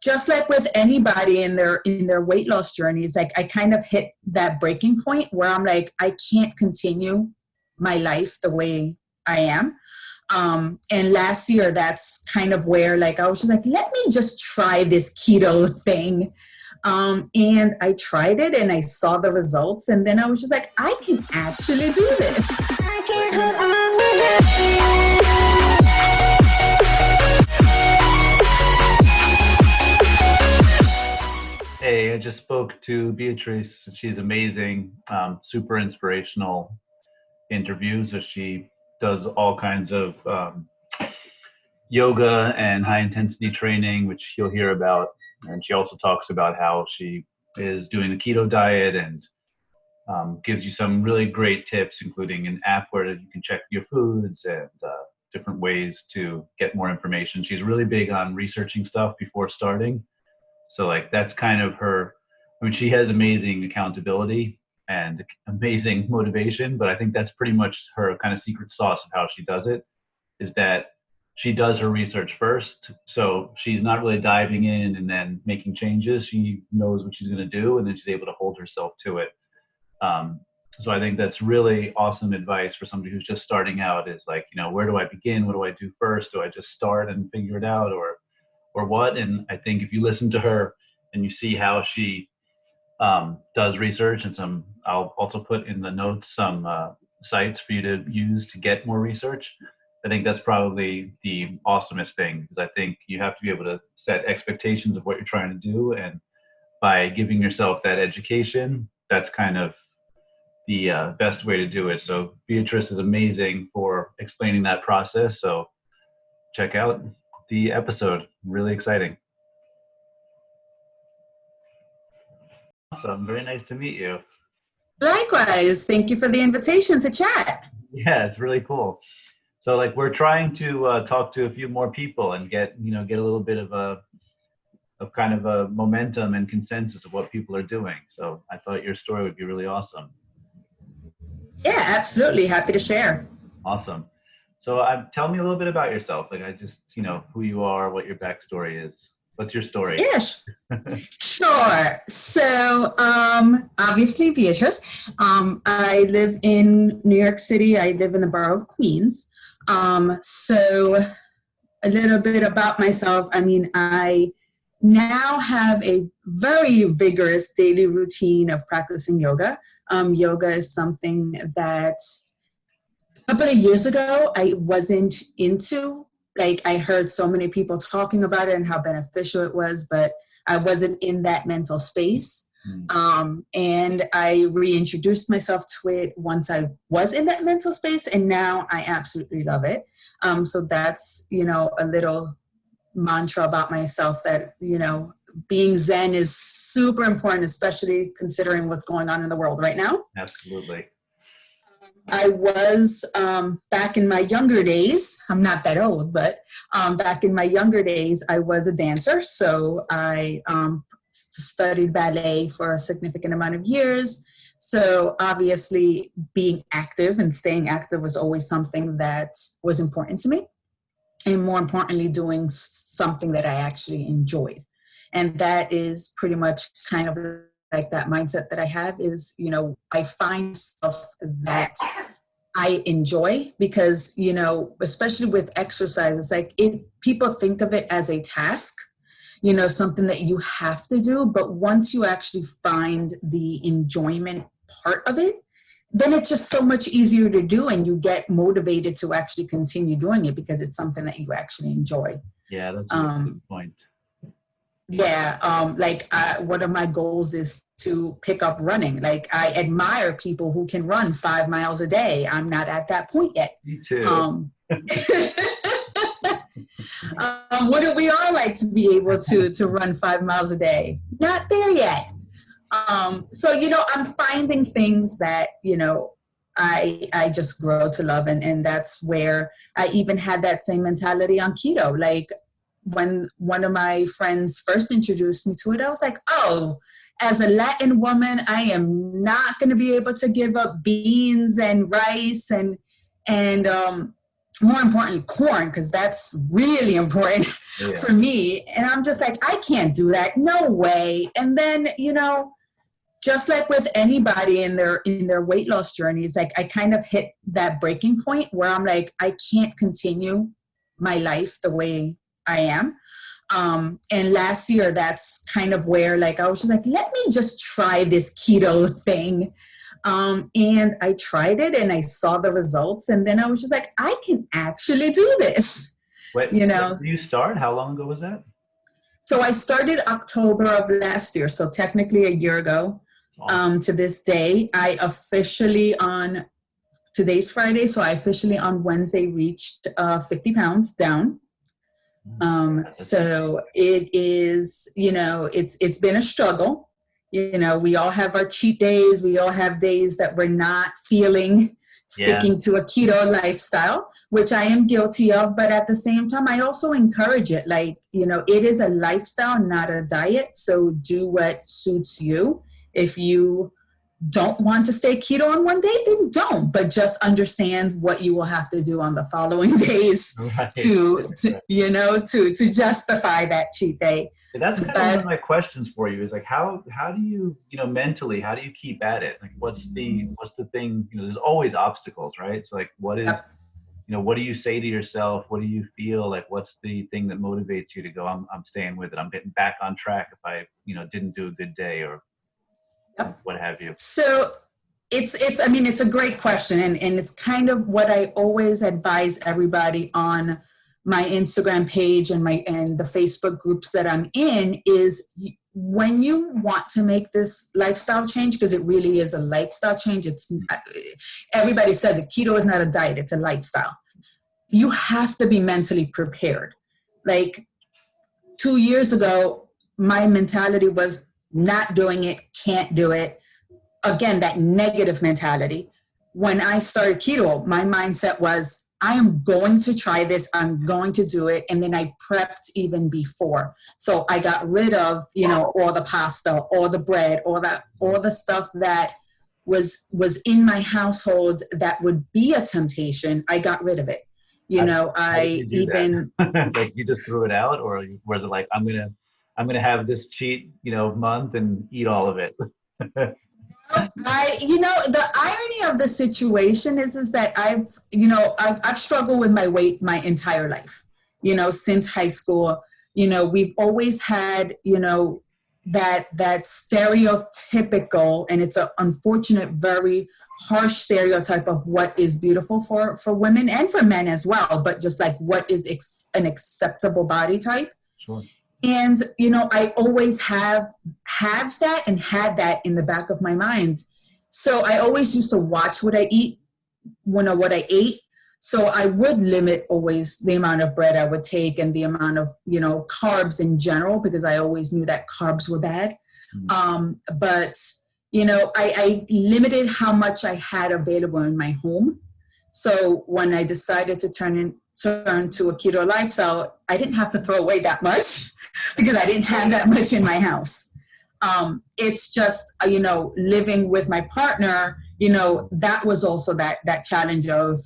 just like with anybody in their weight loss journey, it's like I kind of hit that breaking point where I'm like, I can't continue my life the way I am. And last year, that's kind of where like, I was just like, let me just try this keto thing. And I tried it and I saw the results. And then I was just like, I can actually do this. I can't hold on with it. Hey, I just spoke to Beatrice. She's amazing, super inspirational interviews. So she does all kinds of yoga and high intensity training, which you'll hear about. And she also talks about how she is doing the keto diet and gives you some really great tips, including an app where you can check your foods and different ways to get more information. She's really big on researching stuff before starting. So like that's kind of her, I mean, she has amazing accountability and amazing motivation, but I think that's pretty much her kind of secret sauce of how she does it, is that she does her research first. So she's not really diving in and then making changes. She knows what she's going to do, and then she's able to hold herself to it. So I think that's really awesome advice for somebody who's just starting out, is like, you know, where do I begin? What do I do first? Do I just start and figure it out, or what? And I think if you listen to her and you see how she does research, and I'll also put in the notes some sites for you to use to get more research. I think that's probably the awesomest thing, because I think you have to be able to set expectations of what you're trying to do. And by giving yourself that education, that's kind of the best way to do it. So Beatrice is amazing for explaining that process. So check out the episode. Really exciting. Awesome. Very nice to meet you. Likewise. Thank you for the invitation to chat. Yeah, it's really cool. So like we're trying to talk to a few more people and get a little bit of a momentum and consensus of what people are doing. So I thought your story would be really awesome. Yeah, absolutely. Happy to share. Awesome. So tell me a little bit about yourself. Like who you are, what your backstory is. What's your story? Yes, sure. So obviously Beatrice, I live in New York City. I live in the borough of Queens. So a little bit about myself. I mean, I now have a very vigorous daily routine of practicing yoga. Yoga is something that a couple of years ago I wasn't into. Like, I heard so many people talking about it and how beneficial it was, but I wasn't in that mental space. And I reintroduced myself to it once I was in that mental space, and now I absolutely love it. So that's, a little mantra about myself that, being Zen is super important, especially considering what's going on in the world right now. Absolutely. I was, back in my younger days, I'm not that old, but back in my younger days, I was a dancer. So I studied ballet for a significant amount of years. So obviously being active and staying active was always something that was important to me. And more importantly, doing something that I actually enjoyed. And that is pretty much kind of like that mindset that I have is, I find stuff that I enjoy because, especially with exercise, it's like people think of it as a task, something that you have to do. But once you actually find the enjoyment part of it, then it's just so much easier to do, and you get motivated to actually continue doing it because it's something that you actually enjoy. Yeah, that's a good point. Yeah, one of my goals is to pick up running. Like, I admire people who can run 5 miles a day. I'm not at that point yet. Me too. Wouldn't we all like to be able to run 5 miles a day? Not there yet. So, I'm finding things that, I just grow to love. And that's where I even had that same mentality on keto. Like, when one of my friends first introduced me to it, I was like, oh, as a Latin woman, I am not going to be able to give up beans and rice and more importantly, corn, because that's really important for me. And I'm just like, I can't do that. No way. And then, just like with anybody in their weight loss journeys, like I kind of hit that breaking point where I'm like, I can't continue my life the way I am. And last year, that's kind of where like, I was just like, let me just try this keto thing. And I tried it and I saw the results. And then I was just like, I can actually do this. When did you start? How long ago was that? So I started October of last year. So technically a year ago. Awesome. To this day, I officially today's Friday. So I officially on Wednesday reached 50 pounds down. So it is, it's been a struggle. We all have our cheat days. We all have days that we're not feeling sticking to a keto lifestyle, which I am guilty of. But at the same time, I also encourage it. Like, it is a lifestyle, not a diet. So do what suits you. If you don't want to stay keto on one day, then don't. But just understand what you will have to do on the following days to justify that cheat day. And that's kind of one of my questions for you is like, how do you, mentally, how do you keep at it? Like, what's the thing, there's always obstacles, right? So like, what is, what do you say to yourself? What do you feel like? What's the thing that motivates you to go, I'm staying with it. I'm getting back on track if I, didn't do a good day or what have you? So it's a great question. And it's kind of what I always advise everybody on my Instagram page and the Facebook groups that I'm in is when you want to make this lifestyle change, because it really is a lifestyle change. Everybody says it. Keto is not a diet. It's a lifestyle. You have to be mentally prepared. Like 2 years ago, my mentality was not doing it, can't do it. Again, that negative mentality. When I started keto, my mindset was, I am going to try this. I'm going to do it. And then I prepped even before. So I got rid of, all the pasta, all the bread, all the stuff that was in my household that would be a temptation. I got rid of it. Like you just threw it out, or was it like, I'm gonna have this cheat, month and eat all of it? The irony of the situation is that I've struggled with my weight my entire life, since high school. We've always had, that stereotypical, and it's an unfortunate, very harsh stereotype of what is beautiful for women and for men as well, but just like what is an acceptable body type. Sure. And, I always have that and had that in the back of my mind. So I always used to watch what I eat, what I ate. So I would limit always the amount of bread I would take and the amount of, carbs in general, because I always knew that carbs were bad. Mm-hmm. But, I limited how much I had available in my home. So when I decided to turn to a keto lifestyle, I didn't have to throw away that much because I didn't have that much in my house. It's just, living with my partner, that was also that challenge of,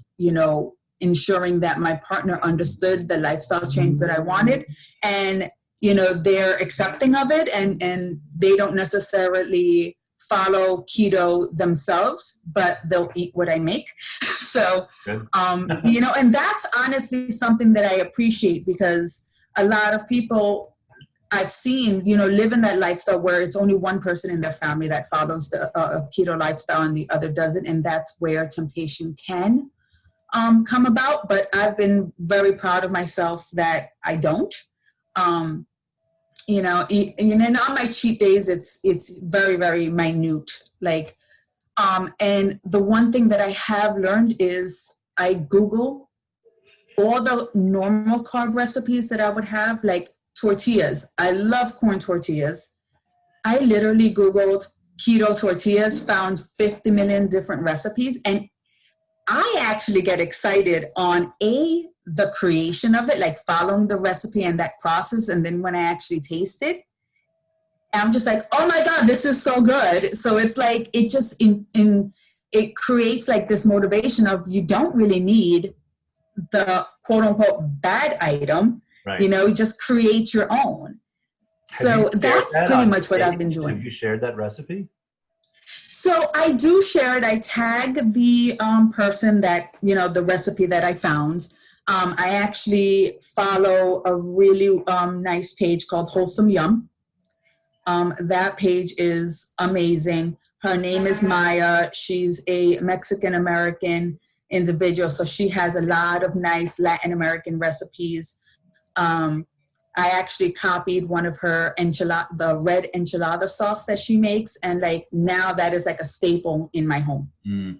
ensuring that my partner understood the lifestyle change that I wanted, and, they're accepting of it, and they don't necessarily follow keto themselves, but they'll eat what I make. So, and that's honestly something that I appreciate, because a lot of people I've seen, live in that lifestyle where it's only one person in their family that follows the keto lifestyle and the other doesn't. And that's where temptation can come about. But I've been very proud of myself that I don't. And then on my cheat days, it's very, very minute. Like, and the one thing that I have learned is I Google all the normal carb recipes that I would have, like tortillas. I love corn tortillas. I literally Googled keto tortillas, found 50 million different recipes. And I actually get excited on the creation of it, like following the recipe and that process. And then when I actually taste it, I'm just like, oh my God, this is so good. So it's like, it just it creates like this motivation of, you don't really need the quote unquote bad item, Right. just create your own. So that's pretty much what I've been doing. Have you shared that recipe? So I do share it. I tag the person that, the recipe that I found. I actually follow a really nice page called Wholesome Yum. That page is amazing. Her name is Maya. She's a Mexican-American individual. So she has a lot of nice Latin American recipes. I actually copied one of her the red enchilada sauce that she makes. And now that is like a staple in my home. Mm.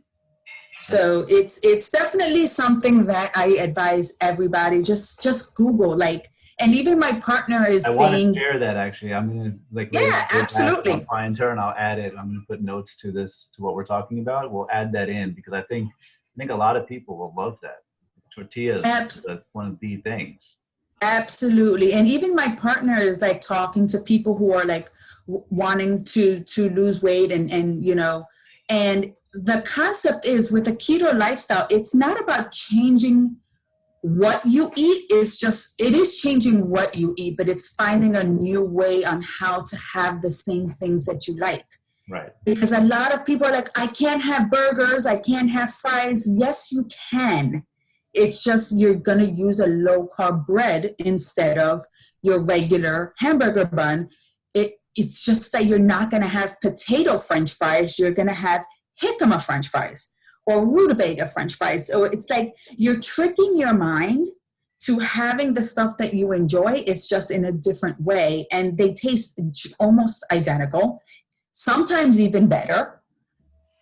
So it's definitely something that I advise everybody. Just Google, and even my partner is saying. I want to share that actually. I'm going to yeah, absolutely. I'll find her and I'll add it. I'm going to put notes to what we're talking about. We'll add that in because I think a lot of people will love that. Tortillas is one of the things. Absolutely. And even my partner is talking to people who are wanting to lose weight and the concept is with a keto lifestyle, it's not about changing what you eat. It is changing what you eat, but it's finding a new way on how to have the same things that you like. Right. Because a lot of people are I can't have burgers. I can't have fries. Yes, you can. It's just you're going to use a low-carb bread instead of your regular hamburger bun. It's just that you're not going to have potato French fries. You're going to have jicama French fries or rutabaga French fries. So it's you're tricking your mind to having the stuff that you enjoy. It's just in a different way. And they taste almost identical, sometimes even better.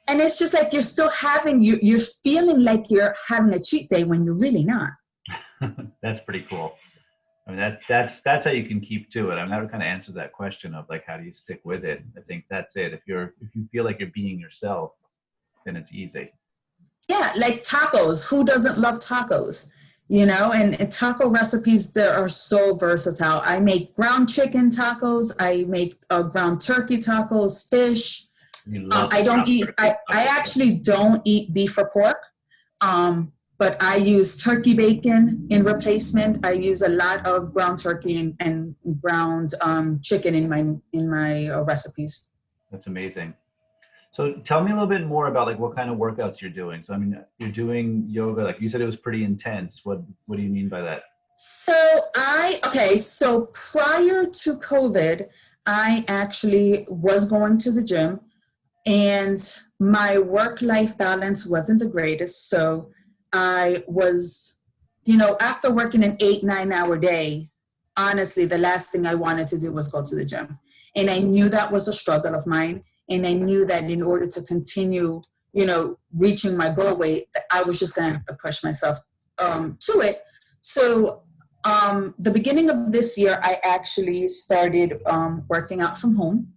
And it's just you're still you're feeling like you're having a cheat day when you're really not. That's pretty cool. I mean, that's how you can keep to it. I've never kind of answered that question of how do you stick with it? I think that's it. If you feel like you're being yourself, then it's easy. Yeah, tacos. Who doesn't love tacos? And taco recipes that are so versatile. I make ground chicken tacos. I make ground turkey tacos, fish. I don't eat. I actually don't eat beef or pork, but I use turkey bacon in replacement. I use a lot of ground turkey and ground chicken in my recipes. That's amazing. So tell me a little bit more about what kind of workouts you're doing. So I mean, you're doing yoga. You said it was pretty intense. What do you mean by that? So prior to COVID, I actually was going to the gym. And my work-life balance wasn't the greatest. So I was, after working an 8-9 hour day, honestly, the last thing I wanted to do was go to the gym. And I knew that was a struggle of mine. And I knew that in order to continue, reaching my goal weight, I was just going to have to push myself to it. So the beginning of this year, I actually started working out from home.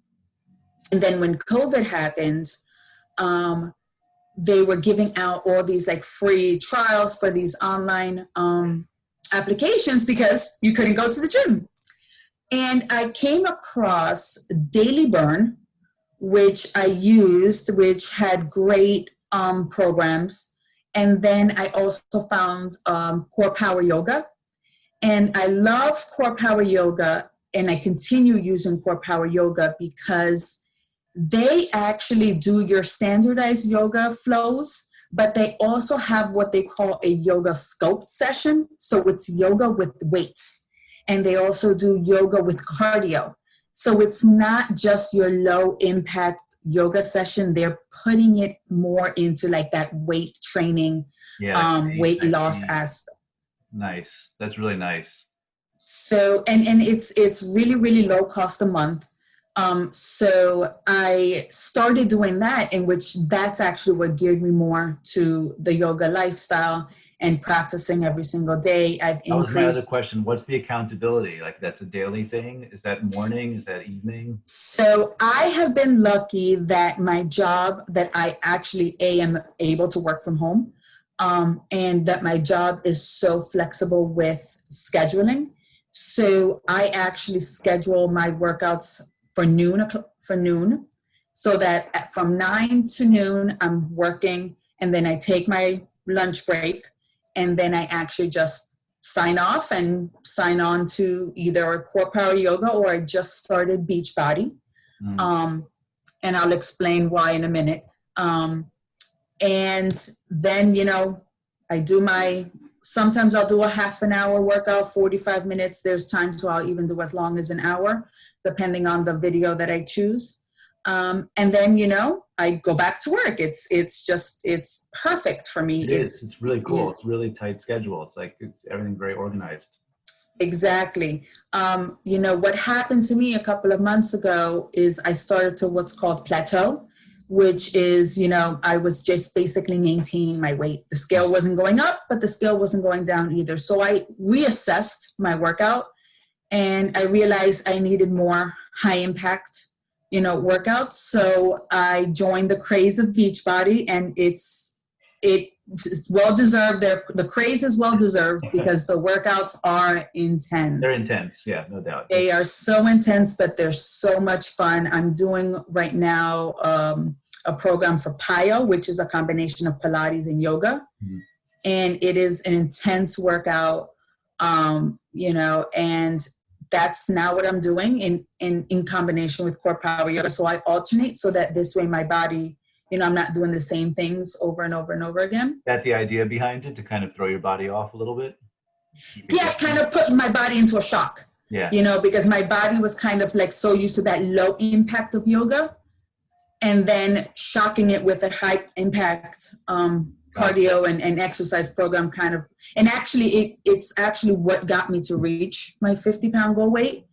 And then when COVID happened, they were giving out all these free trials for these online applications because you couldn't go to the gym. And I came across Daily Burn, which I used, which had great programs. And then I also found Core Power Yoga. And I love Core Power Yoga, and I continue using Core Power Yoga because they actually do your standardized yoga flows, but they also have what they call a yoga sculpt session. So it's yoga with weights. And they also do yoga with cardio. So it's not just your low impact yoga session. They're putting it more into that weight training, weight loss aspect. Nice. That's really nice. So, and it's really, really low cost a month. So I started doing that, in which that's actually what geared me more to the yoga lifestyle and practicing every single day. I've increased. That was my other question. What's the accountability? That's a daily thing? Is that morning? Is that evening? So I have been lucky that my job, that I actually am able to work from home, and that my job is so flexible with scheduling. So I actually schedule my workouts for noon, so that from 9 to noon I'm working, and then I take my lunch break, and then I actually just sign off and sign on to either a core power yoga, or I just started Beachbody. And I'll explain why in a minute. And then, sometimes I'll do a half an hour workout, 45 minutes. There's times where I'll even do as long as an hour, depending on the video that I choose. And then, I go back to work. It's perfect for me. It's really cool. It's really tight schedule. It's like, everything very organized. Exactly. What happened to me a couple of months ago is I started to what's called plateau, which is, I was just basically maintaining my weight. The scale wasn't going up, but the scale wasn't going down either. So I reassessed my workout, and I realized I needed more high impact, workouts. So I joined the craze of Beachbody, and it's well deserved. The craze is well deserved because the workouts are intense. They're intense, yeah, no doubt. They are so intense, but they're so much fun. I'm doing right now a program for PIO, which is a combination of Pilates and yoga, and it is an intense workout. And that's now what I'm doing in combination with core power yoga. So I alternate so that this way my body, I'm not doing the same things over and over and over again. That's the idea behind it, to kind of throw your body off a little bit? Yeah, kind of put my body into a shock. Yeah. Because my body was kind of like so used to that low impact of yoga, and then shocking it with a high impact cardio and exercise program kind of. And actually, it's actually what got me to reach my 50-pound goal weight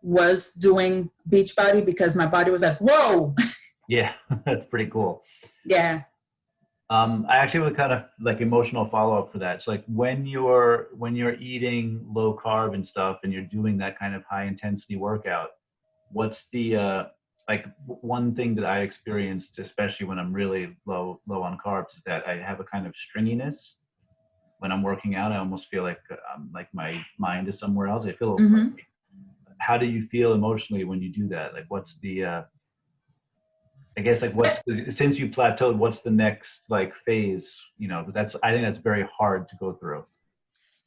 was doing Beachbody, because my body was like, whoa. Yeah, that's pretty cool. Yeah. I actually have a kind of like emotional follow-up for that. It's like when you're eating low carb and stuff, and you're doing that kind of high intensity workout, what's the one thing that I experienced, especially when I'm really low on carbs, is that I have a kind of stringiness when I'm working out. I almost feel like my mind is somewhere else. I feel a little funky. How do you feel emotionally when you do that? Like, what's the I guess since you plateaued, what's the next phase? I think that's very hard to go through.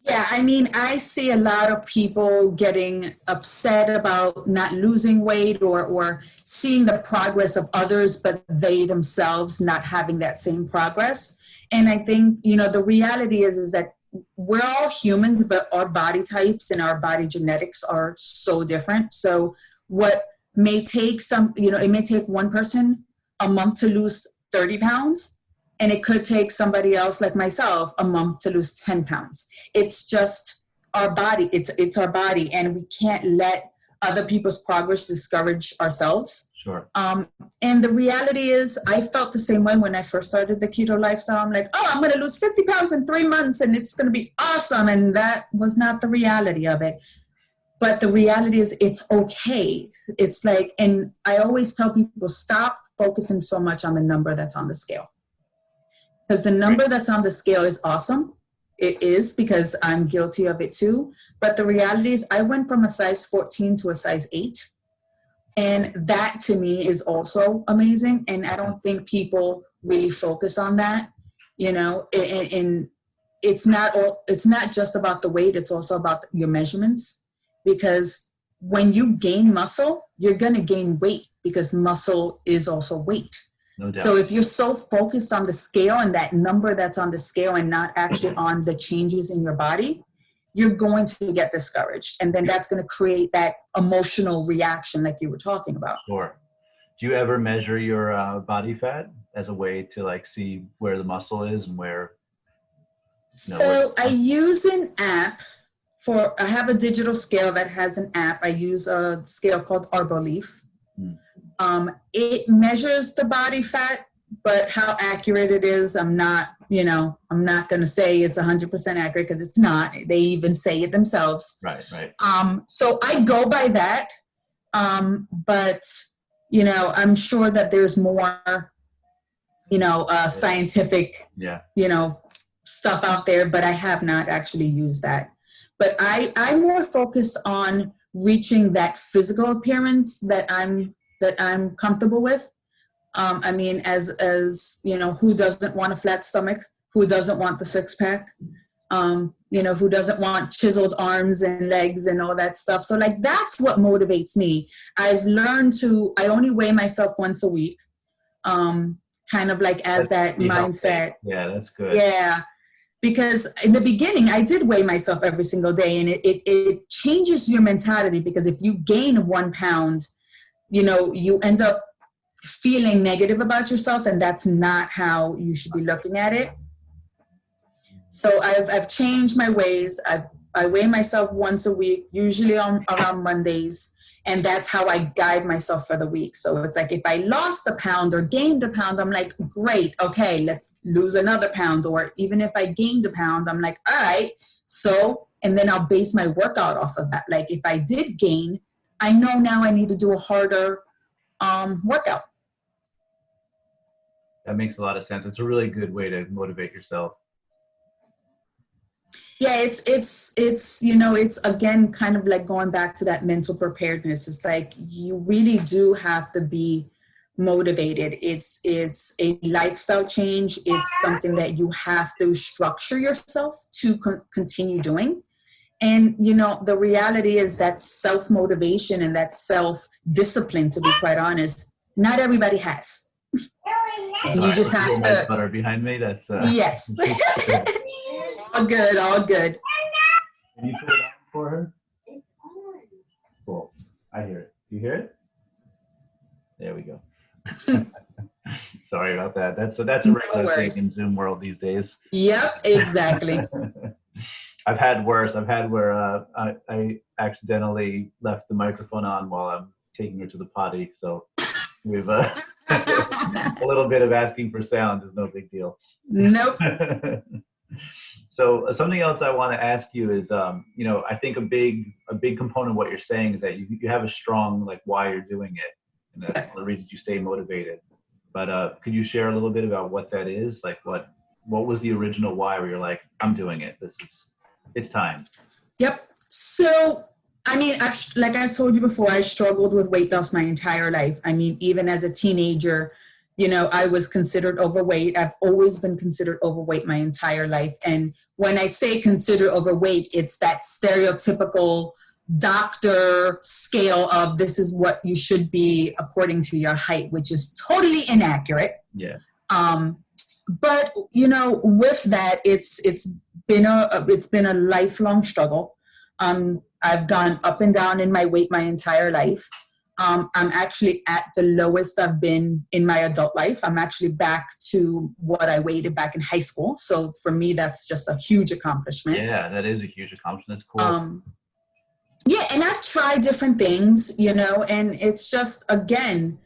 Yeah, I see a lot of people getting upset about not losing weight or seeing the progress of others, but they themselves not having that same progress. And I think, the reality is that we're all humans, but our body types and our body genetics are so different. So what may take it may take one person a month to lose 30 pounds. And it could take somebody else like myself a month to lose 10 pounds. It's just our body. It's our body. And we can't let other people's progress discourage ourselves. Sure. And the reality is I felt the same way when I first started the keto lifestyle. I'm like, I'm going to lose 50 pounds in 3 months and it's going to be awesome. And that was not the reality of it. But the reality is it's okay. It's like, and I always tell people, stop focusing so much on the number that's on the scale. Because the number that's on the scale is awesome. It is, because I'm guilty of it too. But the reality is I went from a size 14 to a size 8. And that to me is also amazing. And I don't think people really focus on that, and it's not just about the weight. It's also about your measurements, because when you gain muscle, you're going to gain weight, because muscle is also weight. No doubt. So if you're so focused on the scale and that number that's on the scale and not actually on the changes in your body, you're going to get discouraged. And then that's going to create that emotional reaction like you were talking about. Sure. Do you ever measure your body fat as a way to see where the muscle is and where? I use an app I have a digital scale that has an app. I use a scale called Arbolief. It measures the body fat, but how accurate it is, I'm not going to say it's 100% accurate, because it's not. They even say it themselves. Right. So I go by that. But, I'm sure that there's more, scientific, stuff out there, but I have not actually used that. But I'm more focused on reaching that physical appearance that I'm comfortable with. As who doesn't want a flat stomach? Who doesn't want the six pack? who doesn't want chiseled arms and legs and all that stuff. So like, that's what motivates me. I've learned I only weigh myself once a week, kind of like as that mindset. Yeah, that's good. Yeah. Because in the beginning, I did weigh myself every single day, and it changes your mentality, because if you gain 1 pound, you end up feeling negative about yourself, and that's not how you should be looking at it. So I've changed my ways. I weigh myself once a week, usually around Mondays, and that's how I guide myself for the week. So it's like, if I lost a pound or gained a pound, I'm like, great, okay, let's lose another pound. Or even if I gained a pound, I'm like, all right, so, and then I'll base my workout off of that. Like, if I did gain, I know now I need to do a harder workout. That makes a lot of sense. It's a really good way to motivate yourself. Yeah, it's again, kind of like going back to that mental preparedness. It's like, you really do have to be motivated. It's a lifestyle change. It's something that you have to structure yourself to continue doing. And, the reality is that self-motivation and that self-discipline, to be quite honest, not everybody has. And you just have to. Butter behind me. That's yes. All good. Can you put it on for her? Cool. I hear it. Do you hear it? There we go. Sorry about that. That's a regular thing in Zoom world these days. Yep, exactly. I've had worse. I've had where I accidentally left the microphone on while I'm taking her to the potty. So we've a little bit of asking for sound is no big deal. Nope. So something else I want to ask you is, I think a big component of what you're saying is that you have a strong, like, why you're doing it, and that's one of the reasons you stay motivated. But could you share a little bit about what that is? Like, what was the original why where you're like, I'm doing it. It's time. Yep. So, I mean, like I told you before, I struggled with weight loss my entire life. I mean, even as a teenager, I was considered overweight. I've always been considered overweight my entire life. And when I say considered overweight, it's that stereotypical doctor scale of this is what you should be according to your height, which is totally inaccurate. Yeah. But with that, it's been a lifelong struggle. I've gone up and down in my weight my entire life. I'm actually at the lowest I've been in my adult life. I'm actually back to what I weighed back in high school. So for me, that's just a huge accomplishment. Yeah, that is a huge accomplishment. That's cool. Yeah, and I've tried different things, and it's just, again,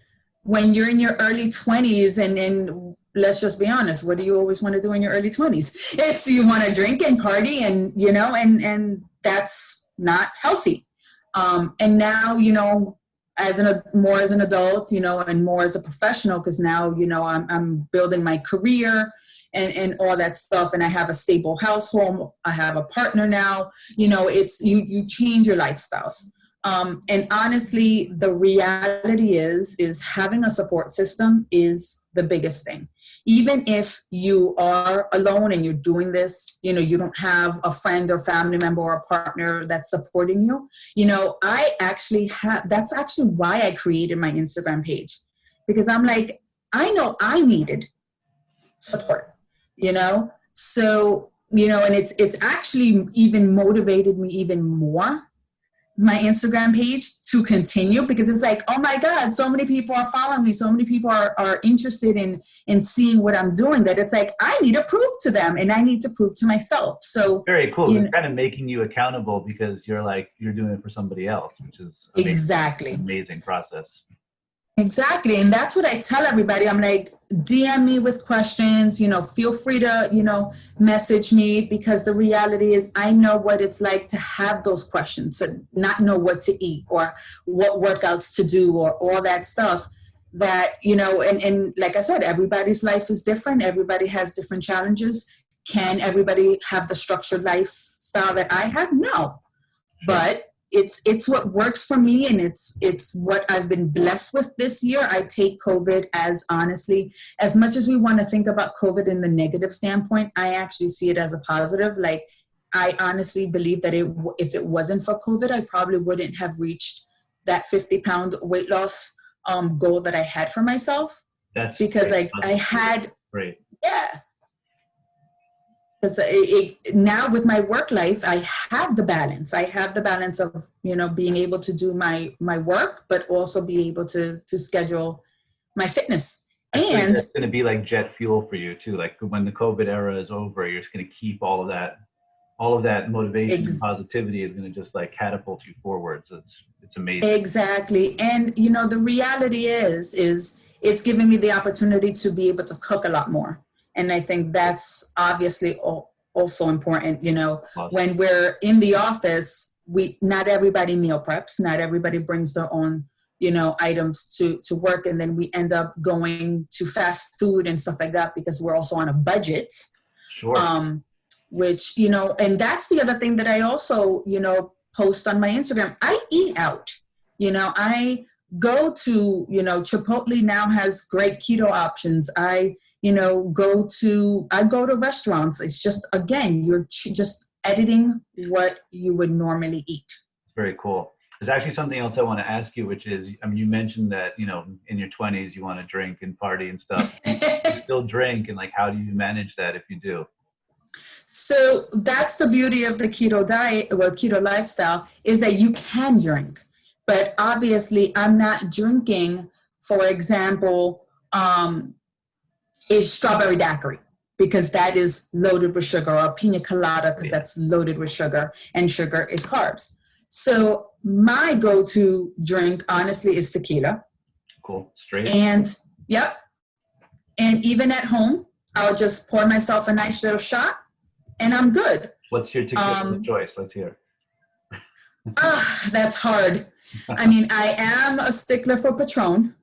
when you're in your early 20s and let's just be honest, what do you always want to do in your early 20s? It's you want to drink and party and, and that's not healthy. And now, as an adult, and more as a professional, because now, I'm building my career and all that stuff. And I have a stable household. I have a partner now, it's, you change your lifestyles. And honestly, the reality is having a support system is the biggest thing. Even if you are alone and you're doing this, you don't have a friend or family member or a partner that's supporting you. I actually that's actually why I created my Instagram page, because I'm like, I know I needed support, so, and it's actually even motivated me even more, my Instagram page, to continue, because it's like, oh my God, so many people are following me. So many people are interested in seeing what I'm doing, that it's like, I need to prove to them and I need to prove to myself. So very cool. It's kind of making you accountable, because you're doing it for somebody else, which is exactly amazing process. Exactly. And that's what I tell everybody. I'm like, DM me with questions, feel free to, message me, because the reality is I know what it's like to have those questions, to not know what to eat or what workouts to do or all that stuff that, and like I said, everybody's life is different. Everybody has different challenges. Can everybody have the structured lifestyle that I have? No, but it's what works for me, and it's what I've been blessed with this year. I take COVID as, honestly, as much as we want to think about COVID in the negative standpoint, I actually see it as a positive. Like, I honestly believe that if it wasn't for COVID, I probably wouldn't have reached that 50-pound weight loss goal that I had for myself. That's because great. I had, Great. yeah. Because now with my work life, I have the balance. I have the balance of, being able to do my work, but also be able to schedule my fitness. And it's going to be like jet fuel for you too. Like when the COVID era is over, you're just going to keep all of that motivation and positivity is going to just like catapult you forwards. It's amazing. Exactly. And, the reality is it's giving me the opportunity to be able to cook a lot more. And I think that's obviously also important, Awesome. When we're in the office, not everybody meal preps, not everybody brings their own, items to work. And then we end up going to fast food and stuff like that because we're also on a budget. Sure. Which, and that's the other thing that I also, post on my Instagram. I eat out, I go to, Chipotle now has great keto options. I go to restaurants. It's just, again, you're just editing what you would normally eat. Very cool. There's actually something else I want to ask you, which is, you mentioned that, in your 20s, you want to drink and party and stuff. You still drink, and like, how do you manage that if you do? So that's the beauty of the keto diet, or keto lifestyle, is that you can drink. But obviously, I'm not drinking, for example, a strawberry daiquiri, because that is loaded with sugar, or a pina colada, because that's loaded with sugar, and sugar is carbs. So my go-to drink, honestly, is tequila. Cool. Straight. And even at home, I'll just pour myself a nice little shot, and I'm good. What's your tequila choice? Let's hear. That's hard. I mean, I am a stickler for Patron,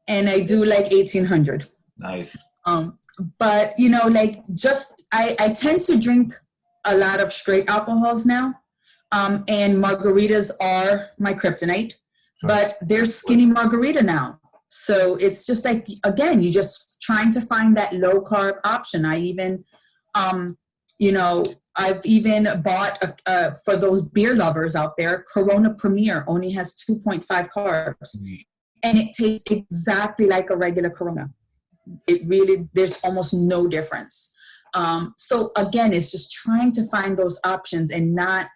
and I do like 1800. Nice. But I tend to drink a lot of straight alcohols now. And margaritas are my kryptonite, but there's skinny margarita now. So it's just like, again, you're just trying to find that low carb option. I even, I've even bought, for those beer lovers out there, Corona Premier only has 2.5 carbs, and it tastes exactly like a regular Corona. There's almost no difference. So again, it's just trying to find those options and not,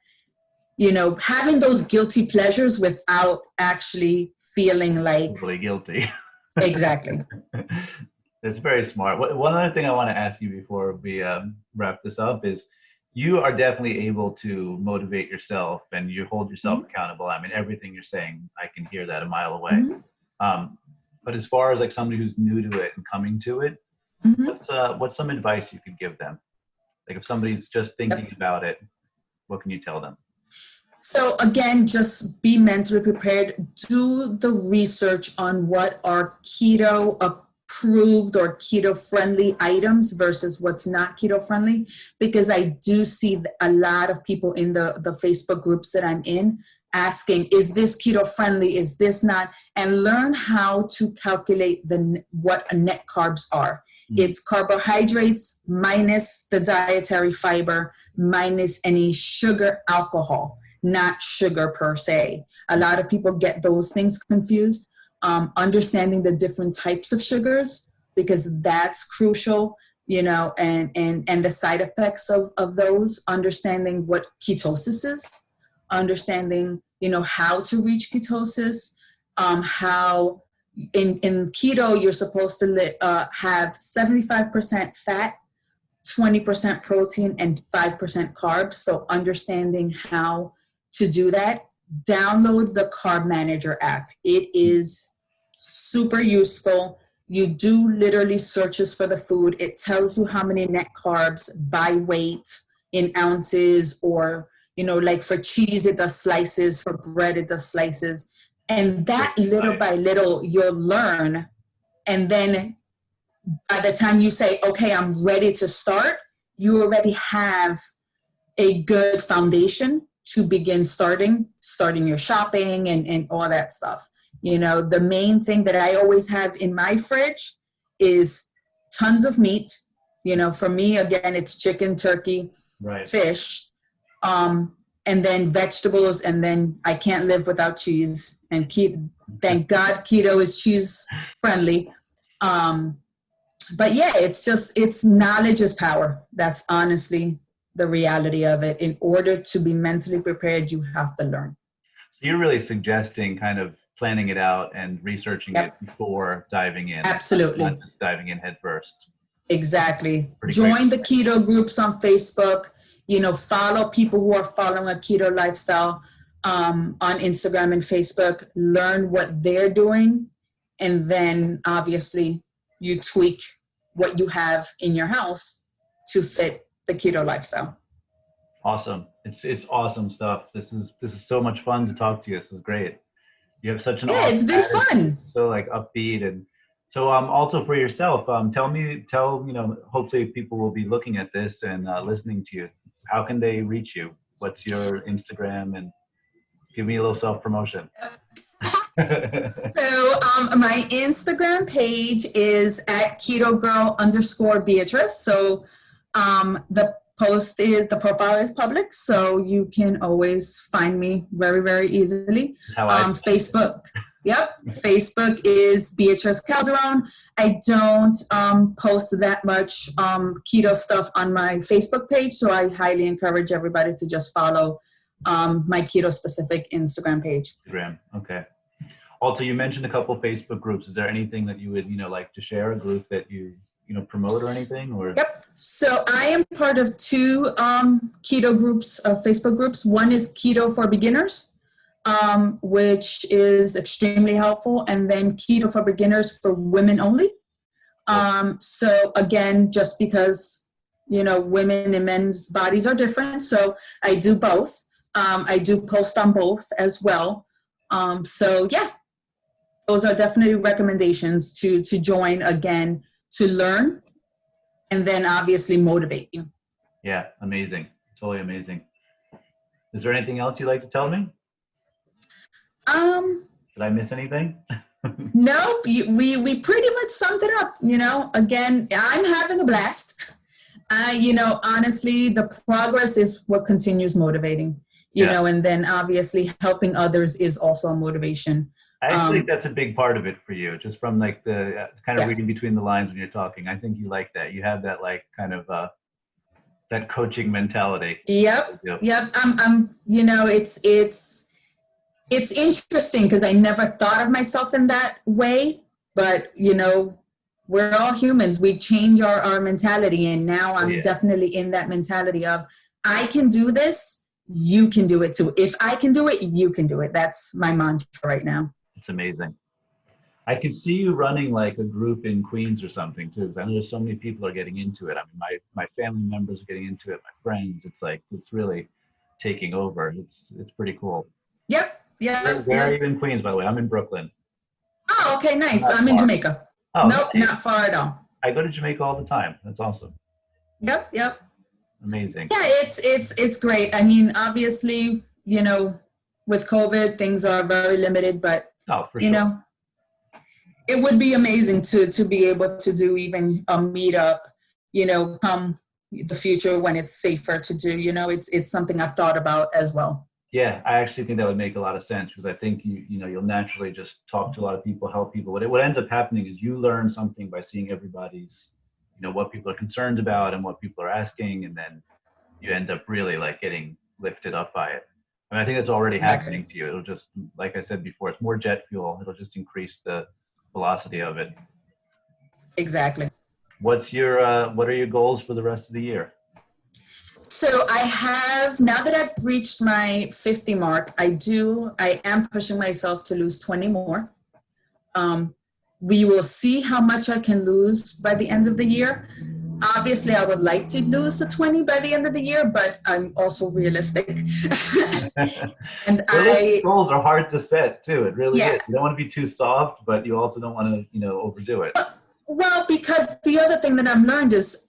having those guilty pleasures without actually feeling like really guilty. Exactly. It's very smart. One other thing I want to ask you before we wrap this up is, you are definitely able to motivate yourself, and you hold yourself accountable. I mean, everything you're saying, I can hear that a mile away. But as far as like somebody who's new to it and coming to it, what's some advice you could give them? Like if somebody's just thinking about it, what can you tell them? So again, just be mentally prepared. Do the research on what are keto approved or keto friendly items versus what's not keto friendly, because I do see a lot of people in the Facebook groups that I'm in asking, is this keto friendly? Is this not? And learn how to calculate what net carbs are. It's carbohydrates minus the dietary fiber minus any sugar, alcohol, not sugar per se. A lot of people get those things confused. Understanding the different types of sugars, because that's crucial, and the side effects of those, understanding what ketosis is, understanding, how to reach ketosis, how in keto, you're supposed to have 75% fat, 20% protein, and 5% carbs. So understanding how to do that. Download the Carb Manager app. It is super useful. You do literally searches for the food. It tells you how many net carbs by weight in ounces, or, like for cheese, it does slices. For bread, it does slices. And that little by little, you'll learn. And then by the time you say, okay, I'm ready to start, you already have a good foundation to begin starting your shopping and all that stuff. The main thing that I always have in my fridge is tons of meat. For me, again, it's chicken, turkey, fish. and then vegetables, and then I can't live without cheese. And thank God keto is cheese friendly. But yeah, it's knowledge is power. That's honestly the reality of it. In order to be mentally prepared, you have to learn. So you're really suggesting kind of planning it out and researching it before diving in. Absolutely. Not just diving in head first. Exactly. Join the keto groups on Facebook. Follow people who are following a keto lifestyle on Instagram and Facebook. Learn what they're doing. And then obviously you tweak what you have in your house to fit the keto lifestyle. Awesome. It's awesome stuff. This is so much fun to talk to you. This is great. You have such an awesome it's been fun. So like upbeat. And so also for yourself, hopefully people will be looking at this and listening to you. How can they reach you? What's your Instagram? And give me a little self-promotion. So my Instagram page is at ketogirl_Beatrice. So the profile is public, so you can always find me very, very easily. Facebook. Yep. Facebook is Beatrice Calderon. I don't post that much keto stuff on my Facebook page, so I highly encourage everybody to just follow my keto specific Instagram page. Instagram. Okay. Also, you mentioned a couple of Facebook groups. Is there anything that you would, like to share, a group that you promote or anything? Or Yep. So I am part of two keto groups, Facebook groups. One is Keto for Beginners, which is extremely helpful. And then Keto for Beginners for women only. So again, just because, women and men's bodies are different. So I do both. I do post on both as well. So yeah, those are definitely recommendations to join, again, to learn and then obviously motivate you. Yeah, amazing. Totally amazing. Is there anything else you'd like to tell me? Did I miss anything? No, we pretty much summed it up. Again, I'm having a blast. Honestly, the progress is what continues motivating, and then obviously helping others is also a motivation. I actually think that's a big part of it for you, just from like the kind of reading between the lines when you're talking. I think you like that. You have that like kind of that coaching mentality. Yep. I'm it's interesting because I never thought of myself in that way, but we're all humans. We change our mentality, and now I'm definitely in that mentality of I can do this, you can do it too. If I can do it, you can do it. That's my mantra right now. It's amazing. I could see you running like a group in Queens or something too, because I know there's so many people are getting into it. I mean, my family members are getting into it, my friends. It's really taking over. It's pretty cool. Yep. Yeah. Where are you in Queens, by the way? I'm in Brooklyn. Oh, okay, nice. I'm in Jamaica. Oh, nope, not far at all. I go to Jamaica all the time. That's awesome. Yep. Amazing. Yeah, it's great. I mean, obviously, with COVID, things are very limited, but for sure. It would be amazing to be able to do even a meetup, come the future when it's safer to do. It's something I've thought about as well. Yeah, I actually think that would make a lot of sense, because I think you'll naturally just talk to a lot of people, help people. What ends up happening is you learn something by seeing everybody's, what people are concerned about and what people are asking, and then you end up really like getting lifted up by it. And I think it's already happening to you. It'll just, like I said before, it's more jet fuel. It'll just increase the velocity of it. Exactly. What are your goals for the rest of the year? So now that I've reached my 50 mark, I am pushing myself to lose 20 more. We will see how much I can lose by the end of the year. Obviously, I would like to lose the 20 by the end of the year, but I'm also realistic. And goals are hard to set too. It really is. You don't want to be too soft, but you also don't want to, overdo it. Well, because the other thing that I've learned is,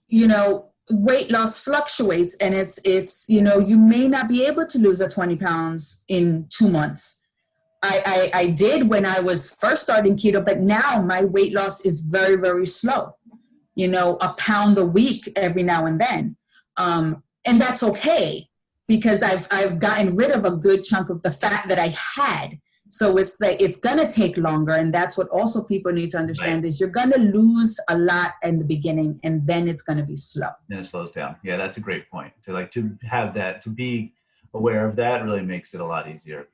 weight loss fluctuates, and it's you may not be able to lose the 20 pounds in 2 months. I did when I was first starting keto, but now my weight loss is very, very slow. A pound a week every now and then. And that's okay, because I've gotten rid of a good chunk of the fat that I had. So it's like, it's going to take longer. And that's what also people need to understand is you're going to lose a lot in the beginning, and then it's going to be slow. Then it slows down. Yeah, that's a great point. To have that, to be aware of that really makes it a lot easier.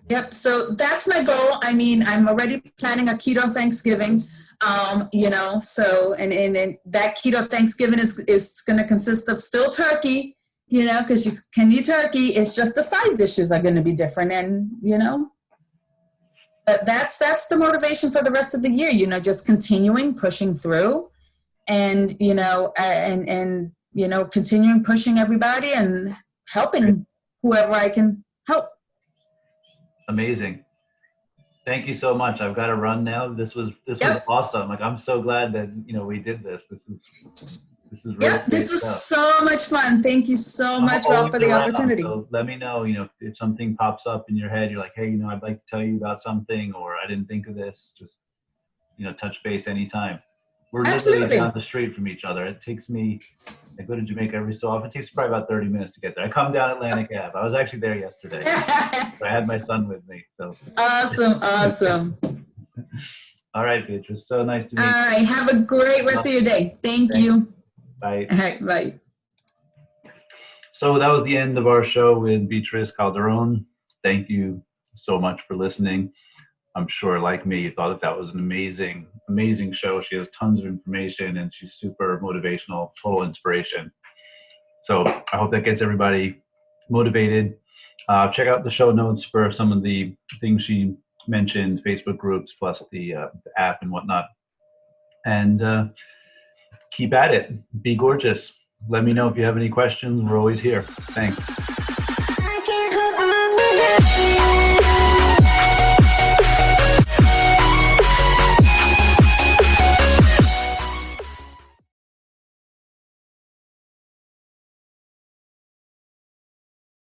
Yep. So that's my goal. I mean, I'm already planning a keto Thanksgiving, so, and that keto Thanksgiving is going to consist of still turkey, because you can eat turkey. It's just the side dishes are going to be different. And, but that's the motivation for the rest of the year, just continuing, pushing through and, continuing pushing everybody and helping whoever I can help. Amazing. Thank you so much. I've got to run now. This was awesome. Like, I'm so glad that, we did this. This is really this was stuff. So much fun. Thank you so much, Ralph, for the opportunity. So let me know, if something pops up in your head, you're like, hey, I'd like to tell you about something, or I didn't think of this. Just, touch base anytime. We're literally down the street from each other. It takes me, I go to Jamaica every so often. It takes probably about 30 minutes to get there. I come down Atlantic Ave. I was actually there yesterday. So I had my son with me. So Awesome. All right, Beatrice. So nice to meet you. All right. Have a great rest of your day. Thank you. Bye. All right. Bye. So that was the end of our show with Beatrice Calderon. Thank you so much for listening. I'm sure, like me, you thought that was an amazing, amazing show. She has tons of information, and she's super motivational, total inspiration. So I hope that gets everybody motivated. Check out the show notes for some of the things she mentioned, Facebook groups, plus the app and whatnot. And keep at it. Be gorgeous. Let me know if you have any questions. We're always here. Thanks.